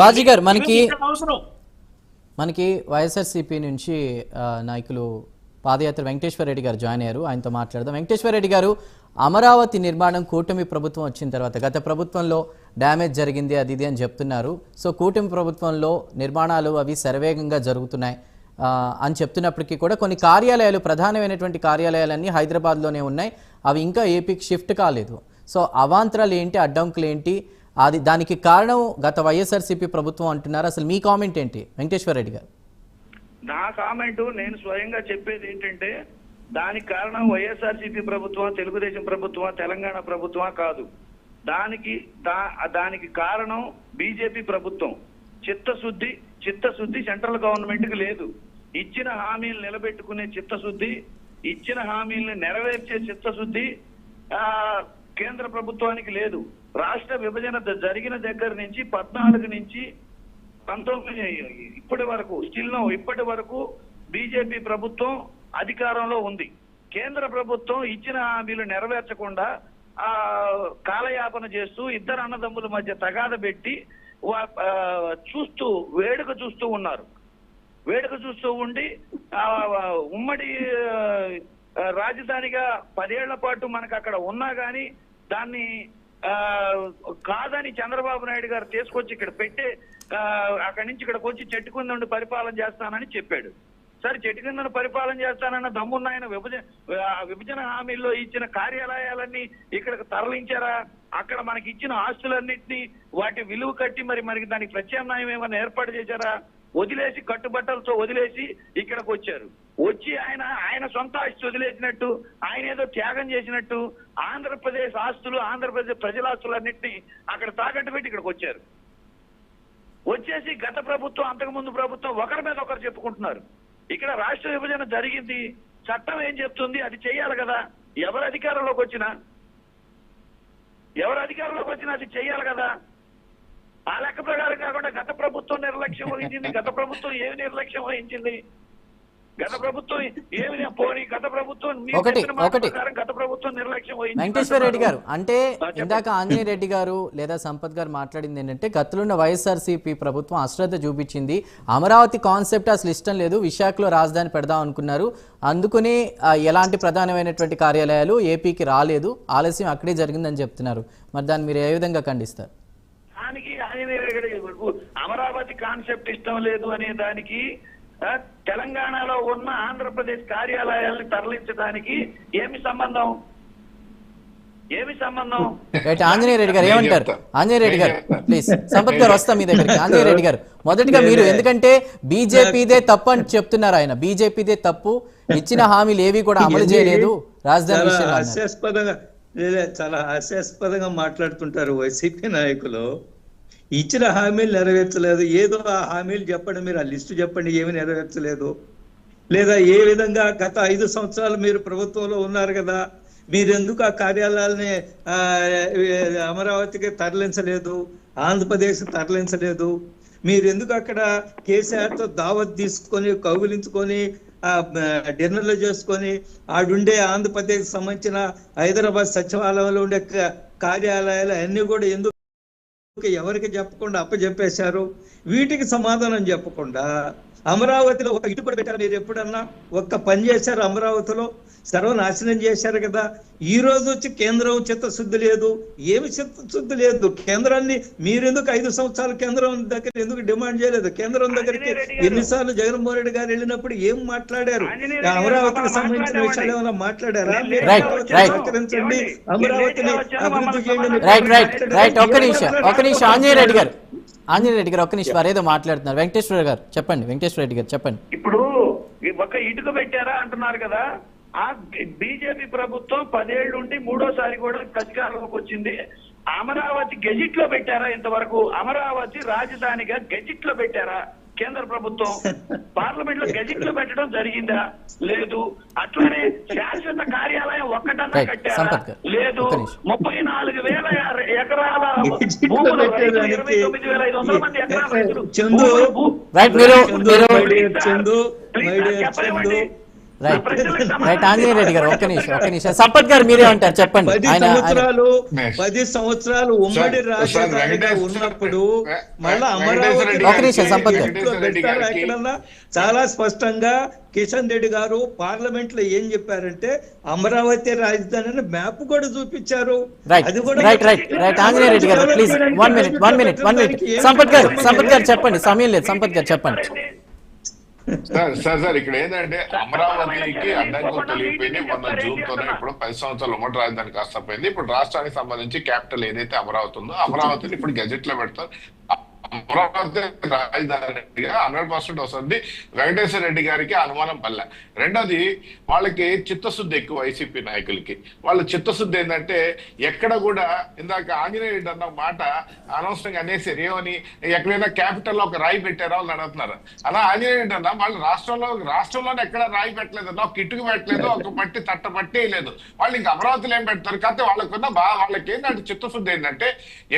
బాజీ గారు మనకి వైఎస్ఆర్సీపీ నుంచి నాయకులు పాదయాత్ర వెంకటేశ్వర రెడ్డి గారు జాయిన్ అయ్యారు. ఆయనతో మాట్లాడదాం. వెంకటేశ్వర రెడ్డి గారు, అమరావతి నిర్మాణం కూటమి ప్రభుత్వం వచ్చిన తర్వాత గత ప్రభుత్వంలో డ్యామేజ్ జరిగింది అది ఇది అని చెప్తున్నారు. సో కూటమి ప్రభుత్వంలో నిర్మాణాలు అవి శరవేగంగా జరుగుతున్నాయి అని చెప్తున్నప్పటికీ కూడా కొన్ని కార్యాలయాలు, ప్రధానమైనటువంటి కార్యాలయాలన్నీ హైదరాబాద్లోనే ఉన్నాయి, అవి ఇంకా ఏపీకి షిఫ్ట్ కాలేదు. సో అవాంతరాలు ఏంటి, అడ్డంకులు ఏంటి, అది దానికి కారణం గత వైఎస్ఆర్సీపీ ప్రభుత్వం అంటున్నారు. అసలు మీ కామెంట్ ఏంటి వెంకటేశ్వర రెడ్డి గారు? నా కామెంట్ నేను స్వయంగా చెప్పేది ఏంటంటే, దానికి కారణం వైఎస్ఆర్సీపీ ప్రభుత్వం, తెలుగుదేశం ప్రభుత్వం, తెలంగాణ ప్రభుత్వం కాదు. దానికి కారణం బీజేపీ ప్రభుత్వం. చిత్తశుద్ధి సెంట్రల్ గవర్నమెంట్ కి లేదు. ఇచ్చిన హామీలు నిలబెట్టుకునే చిత్తశుద్ధి, ఇచ్చిన హామీలను నెరవేర్చే చిత్తశుద్ధి కేంద్ర ప్రభుత్వానికి లేదు. రాష్ట్ర విభజన జరిగిన దగ్గర నుంచి 14 నుంచి 19 ఇప్పటి వరకు బీజేపీ ప్రభుత్వం అధికారంలో ఉంది. కేంద్ర ప్రభుత్వం ఇచ్చిన హామీలు నెరవేర్చకుండా కాలయాపన చేస్తూ ఇద్దరు అన్నదమ్ముల మధ్య తగాద పెట్టి వేడుక చూస్తూ ఉన్నారు. వేడుక చూస్తూ ఉండి ఉమ్మడి రాజధానిగా 10 ఏళ్ల పాటు మనకు అక్కడ ఉన్నా గానీ దాన్ని కాదని చంద్రబాబు నాయుడు గారు తీసుకొచ్చి ఇక్కడ పెట్టే అక్కడి నుంచి ఇక్కడికి వచ్చి చెట్టు కింద ఉండి పరిపాలన చేస్తానని చెప్పాడు. సరే, చెట్టు కింద పరిపాలన చేస్తానన్న దమ్మున్న ఆయన విభజన హామీల్లో ఇచ్చిన కార్యాలయాలన్నీ ఇక్కడికి తరలించారా? అక్కడ మనకి ఇచ్చిన ఆస్తులన్నింటినీ వాటి విలువ కట్టి మరి దానికి ప్రత్యామ్నాయం ఏమైనా ఏర్పాటు చేశారా? వదిలేసి, కట్టుబట్టలతో వదిలేసి ఇక్కడికి వచ్చారు. వచ్చి ఆయన సొంత ఆస్తి వదిలేసినట్టు, ఆయన ఏదో త్యాగం చేసినట్టు ఆంధ్రప్రదేశ్ ఆస్తులు, ఆంధ్రప్రదేశ్ ప్రజల ఆస్తులన్నింటినీ అక్కడ తాకట్టు పెట్టి ఇక్కడికి వచ్చారు. వచ్చేసి గత ప్రభుత్వం, అంతకుముందు ప్రభుత్వం ఒకరి మీద ఒకరు చెప్పుకుంటున్నారు. ఇక్కడ రాష్ట్ర విభజన జరిగింది, చట్టం ఏం చెప్తుంది అది చెయ్యాలి కదా. ఎవరు అధికారంలోకి వచ్చినా అది చెయ్యాలి కదా. ఆ లెక్క ప్రకారం కాకుండా గత ప్రభుత్వం నిర్లక్ష్యం వహించింది. గత ప్రభుత్వం ఏమి నిర్లక్ష్యం వహించింది? గత ప్రభుత్వం ఏమి పోనీ గత ప్రభుత్వం నిర్లక్ష్యం వహించింది. వెంకటేశ్వర రెడ్డి గారు, అంటే ఇందాక ఆంజనేయ రెడ్డి గారు లేదా సంపత్ గారు మాట్లాడింది ఏంటంటే, గతంలో వైఎస్ఆర్సీపీ ప్రభుత్వం అశ్రద్ధ చూపించింది, అమరావతి కాన్సెప్ట్ అసలు ఇష్టం లేదు, విశాఖలో రాజధాని పెడదాం అనుకున్నారు, అందుకని ఎలాంటి ప్రధానమైనటువంటి కార్యాలయాలు ఏపీకి రాలేదు, ఆలస్యం అక్కడే జరిగిందని చెప్తున్నారు. మరి దాన్ని మీరు ఏ విధంగా ఖండిస్తారు? అమరావతి కాన్సెప్ట్ ఇష్టం లేదు అనే దానికి తెలంగాణలో ఉన్న ఆంధ్రప్రదేశ్ కార్యాలయాలను తరలించడానికి ఏమి సంబంధం? ఆంజనేయ రెడ్డి గారు ఏమంటారు? ఆంజనేయ రెడ్డి గారు ప్లీజ్. సంపత్ గారు వస్తాం మీ దగ్గరికి. ఆంజనేయ రెడ్డి గారు, మొదటిగా మీరు, ఎందుకంటే బీజేపీదే తప్పు అని చెప్తున్నారు ఆయన, బీజేపీదే తప్పు, ఇచ్చిన హామీలు ఏవి కూడా అమలు చేయలేదు రాజధాని విషయంలో. చాలా హాస్యాస్పదంగా మాట్లాడుతుంటారు వైసీపీ నాయకులు. ఇచ్చిన హామీలు నెరవేర్చలేదు, ఏదో ఆ హామీలు చెప్పండి, మీరు ఆ లిస్టు చెప్పండి ఏమి నెరవేర్చలేదు. లేదా ఏ విధంగా గత 5 సంవత్సరాలు మీరు ప్రభుత్వంలో ఉన్నారు కదా, మీరెందుకు ఆ కార్యాలయాలని అమరావతికి తరలించలేదు, ఆంధ్రప్రదేశ్ తరలించలేదు, మీరెందుకు అక్కడ కేసీఆర్తో దావత్ తీసుకొని కౌగిలించుకొని డిన్నర్లు చేసుకొని ఆడుండే ఆంధ్రప్రదేశ్ సంబంధించిన హైదరాబాద్ సచివాలయంలో ఉండే కార్యాలయాలు అన్ని కూడా ఎందుకు ఎవరికి చెప్పకుండా అప్పచెప్పేశారు? వీటికి సమాధానం చెప్పకుండా అమరావతిలో ఒక ఇటు కూడా పెట్టారు. మీరు ఎప్పుడన్నా ఒక్క పని చేశారు? అమరావతిలో సర్వనాశనం చేశారు కదా. ఈ రోజు వచ్చి కేంద్రం చిత్తశుద్ధి లేదు, ఏమి చిత్తశుద్ధి లేదు. కేంద్రాన్ని మీరెందుకు 5 సంవత్సరాలు కేంద్రం దగ్గర ఎందుకు డిమాండ్ చేయలేదు? కేంద్రం దగ్గరికి ఎన్నిసార్లు జగన్మోహన్ రెడ్డి గారు వెళ్ళినప్పుడు ఏం మాట్లాడారు? అమరావతికి సంబంధించిన విషయాలు ఏమైనా మాట్లాడారా? సహకరించండి, అమరావతిని అభివృద్ధి చేయండి. ఒక్క నిమిషం ఆంజనేయ రెడ్డి గారు, ఒక్క నిమిషం, వారేదో మాట్లాడుతున్నారు. వెంకటేశ్వర గారు చెప్పండి. వెంకటేశ్వర రెడ్డి గారు చెప్పండి. ఇప్పుడు ఒక ఇటుక పెట్టారా అంటున్నారు కదా. ఆ బీజేపీ ప్రభుత్వం 10 ఏళ్ళు ఉండి 3వ సారి కూడా అధికారంలోకి వచ్చింది. అమరావతి గెజిట్ లో పెట్టారా ఇంతవరకు? అమరావతి రాజధానిగా గెజిట్ లో పెట్టారా కేంద్ర ప్రభుత్వం? పార్లమెంట్ లో గెజిట్ లో పెట్టడం జరిగిందా? లేదు. అట్లనే శాశ్వత కార్యాలయం ఒక్కటన్నా కట్టారా? లేదు. 34,000 ఎకరాల భూములు, 29,500 మంది ఎకరాల రైతులు రైట్ రైట్ ఆంజనేయ రెడ్డి గారు ఒక్క నిమిషం సంపత్ గారు మీరే ఉంటారు చెప్పండి. 10 సంవత్సరాలు ఉమ్మడి రాజధానిగా ఉన్నప్పుడు మళ్ళా అమరావతి ఒక నిమిషం సంపత్ గారు. ఎక్కడన్నా చాలా స్పష్టంగా కిషన్ రెడ్డి గారు పార్లమెంట్ లో ఏం చెప్పారంటే అమరావతి రాజధాని మ్యాప్ కూడా చూపించారు. అది కూడా రైట్ ఆంజనేయ రెడ్డి గారు ప్లీజ్ 1 మినిట్ సంపత్ గారు చెప్పండి, సమయం లేదు. సంపత్ గారు చెప్పండి. సార్ ఇక్కడ ఏంటంటే అమరావతికి అడ్డంకులు తెలియపోయింది. మొన్న జూన్ తోనే ఇప్పుడు 10 సంవత్సరాలు ఉమ్మడి రాజధాని కాస్త పోయింది. ఇప్పుడు రాష్ట్రానికి సంబంధించి క్యాపిటల్ ఏదైతే అమరావతి ఉందో అమరావతిని ఇప్పుడు గెజెట్ లో పెడతారు. అమరావతి రాజధానిగా 100% వస్తుంది. వెంకటేశ్వర రెడ్డి గారికి అనుమానం పల్లె. రెండోది వాళ్ళకి చిత్తశుద్ధి ఎక్కువ, వైసీపీ నాయకులకి. వాళ్ళ చిత్తశుద్ధి ఏంటంటే ఎక్కడ కూడా ఇందాక ఆంజనేయ రెడ్డి అన్న మాట అనవసరంగా అనేసి రేవని ఎక్కడైనా క్యాపిటల్ లో ఒక రాయి పెట్టారో వాళ్ళు అడుగుతున్నారు. అలా ఆంజనేయ రెడ్డి అన్న వాళ్ళు రాష్ట్రంలోనే ఎక్కడ రాయి పెట్టలేదు, ఒక కిట్టుకు పెట్టలేదు, ఒక మట్టి తట్ట పట్టే లేదు. వాళ్ళు ఇంకా అమరావతిలో ఏం పెడతారు? కాకపోతే వాళ్ళకి ఏంటంటే చిత్తశుద్ధి ఏంటంటే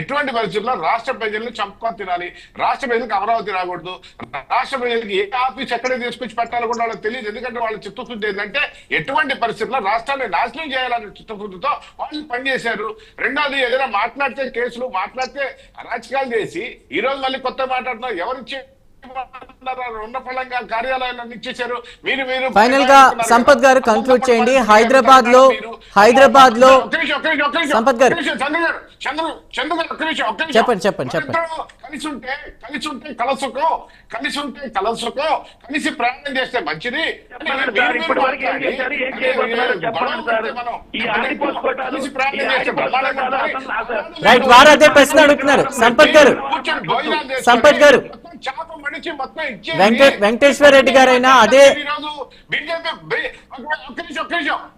ఎటువంటి పరిస్థితుల్లో రాష్ట్ర ప్రజల్ని చంపుకొని తినాలి, రాష్ట్ర ప్రజలకు అమరావతి రాకూడదు, రాష్ట్ర ప్రజలకు ఏ ఆఫీస్ ఎక్కడ తీసుకొచ్చి పెట్టాలి కూడా వాళ్ళకి తెలియదు. ఎందుకంటే వాళ్ళ చిత్తశుద్ధి ఏంటంటే ఎటువంటి పరిస్థితుల్లో రాష్ట్రాన్ని నాశనం చేయాలనే చిత్తశుద్ధితో వాళ్ళు పనిచేశారు. రెండోది ఏదైనా మాట్లాడితే కేసులు, మాట్లాడితే రాజకీయాలు చేసి ఈ రోజు మళ్ళీ కొత్త మాట్లాడుతున్నారు. ఎవరిచ్చి ఉన్న ఫలంగా కార్యాలయాలను ఇచ్చేశారు. మీరు ఫైనల్ గా సంపత్ గారు కంక్లూడ్ చేయండి. హైదరాబాద్ లో సంపత్ గారు చెప్పండి. కలిసి ఉంటే కలసుకో, కలిసి ప్రయాణం చేస్తే మంచిది. రైట్, వారు అదే ప్రశ్న అడుగుతున్నారు. సంపత్ గారు వెంకటేశ్వర రెడ్డి గారైనా అదే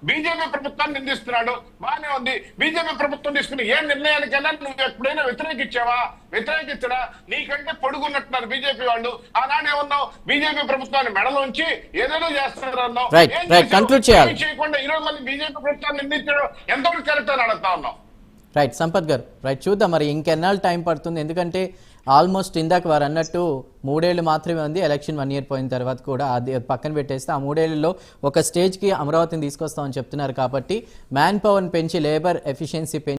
బీజేపీ ప్రభుత్వాన్ని నిందిస్తున్నాడు. బాగానే ఉంది. బీజేపీ ప్రభుత్వం తీసుకుని ఏ నిర్ణయానికైనా నువ్వు ఎప్పుడైనా వ్యతిరేకించడా? నీకంటే పొడుగున్నట్టున్నారు బీజేపీ వాళ్ళు. ఆనాడు ఏమన్నావు? బీజేపీ ప్రభుత్వాన్ని మెడలోంచి ఏదేదో చేస్తారన్నావు. చేయకుండా ఈ రోజు మళ్ళీ బీజేపీ ప్రభుత్వాన్ని నిందించడం ఎంతవరకు కరెక్ట్ అని అడుగుతా ఉన్నావు. రైట్ సంపత్ గారు, రైట్ చూద్దాం మరి ఇంకెన్నాళ్ళు టైం పడుతుంది. ఎందుకంటే ఆల్మోస్ట్ ఇందాక వారు అన్నట్టు 3 ఏళ్ళు మాత్రమే ఉంది. ఎలక్షన్ 1 ఇయర్ పోయిన తర్వాత కూడా అది పక్కన పెట్టేస్తే ఆ 3 ఏళ్లలో ఒక స్టేజ్కి అమరావతిని తీసుకొస్తామని చెప్తున్నారు. కాబట్టి మ్యాన్ పవర్ని పెంచి, లేబర్ ఎఫిషియన్సీ పెంచి